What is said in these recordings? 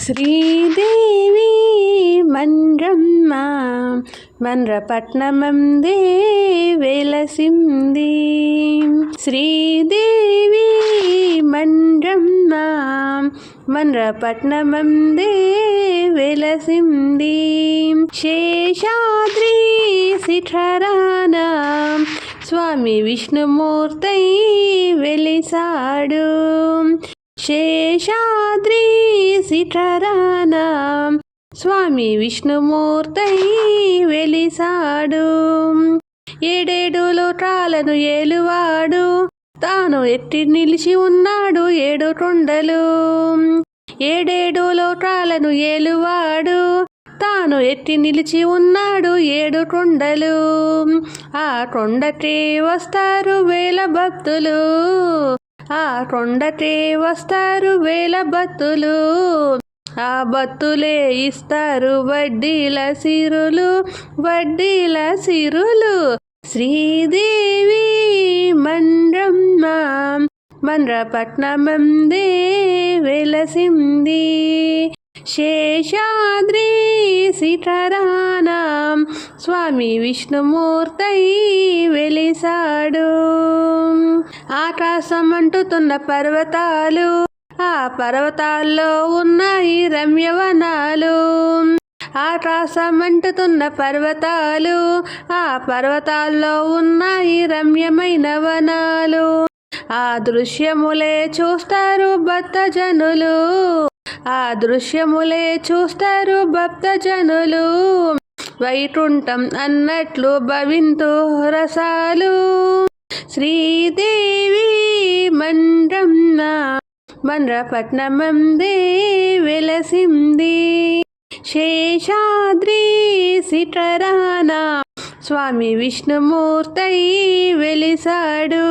శ్రీదేవి మండ్రమ్మ మండ్రపట్నమందే వెలసింది. శ్రీదేవి మండ్రమ్మ మండ్రపట్నమందే వెలసింది. శేషాద్రి శిఖరాన స్వామి విష్ణుమూర్తై వెలిసాడు. శేషాద్రి శిఖరాన స్వామి విష్ణుమూర్తై వెలిసాడు. ఏడేడు లోకాలను ఏలువాడు, తాను ఎట్టి నిలిచి ఉన్నాడు ఏడు కొండలు. ఏడేడు లోకాలను ఏలువాడు, తాను ఎట్టి నిలిచి ఉన్నాడు ఏడు కొండలు. ఆ కొండకే వస్తారు వేల భక్తులు, ఆ కొండకే వస్తారు వేల భక్తులు. ఆ భక్తులే ఇస్తారు వడ్డీల సిరులు, వడ్డీల సిరులు. శ్రీదేవి మండ్రమ్మ మండ్రపట్నమందే వెలసింది. శేషాద్రి శిఖరాన స్వామి విష్ణుమూర్తై వెలిసాడు. ఆకాశం అంటుతున్న పర్వతాలు, ఆ పర్వతాల్లో ఉన్నాయి రమ్యవనాలు. ఆకాశం అంటుతున్న పర్వతాలు, ఆ పర్వతాల్లో ఉన్నాయి రమ్యమైన వనాలు. ఆ దృశ్యములే చూస్తారు భక్తజనులు, ఆ దృశ్యములే చూస్తారు భక్తజనులు. వైకుంఠం అన్నట్లు భవింతు రసాలు. శ్రీదేవి మండ్రమ్మ మండ్రపట్నమందే వెలసింది. శేషాద్రి శిఖరాన స్వామి విష్ణుమూర్తై వెలిసాడు.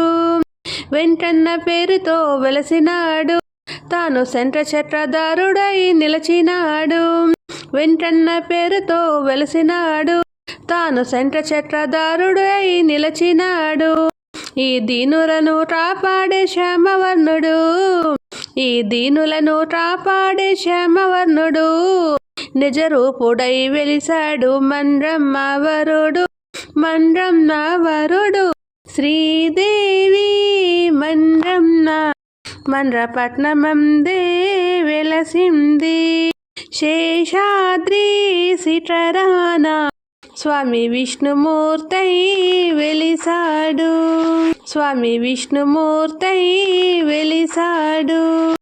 వెంకన్న పేరుతో వెలసినాడు, తాను శంఖ చక్రధారుడై నిలచినాడు. వెంకన్న పేరుతో వెలసినాడు, తాను శంఖ చక్రధారుడై నిలచినాడు. ఈ దీనులను కాపాడే శ్యామవర్ణుడు, ఈ దీనులను కాపాడే శ్యామవర్ణుడు. నిజ రూపుడై వెలిసాడు మండ్రమ్మ వరుడు, మండ్రమ్మ వరుడు. శ్రీదేవి మండ్రమ్మ మండ్రపట్నమందే వెలసింది. శేషాద్రి శిఖరాన స్వామి విష్ణుమూర్తై వెలిసాడు, స్వామి విష్ణుమూర్తై వెలిసాడు.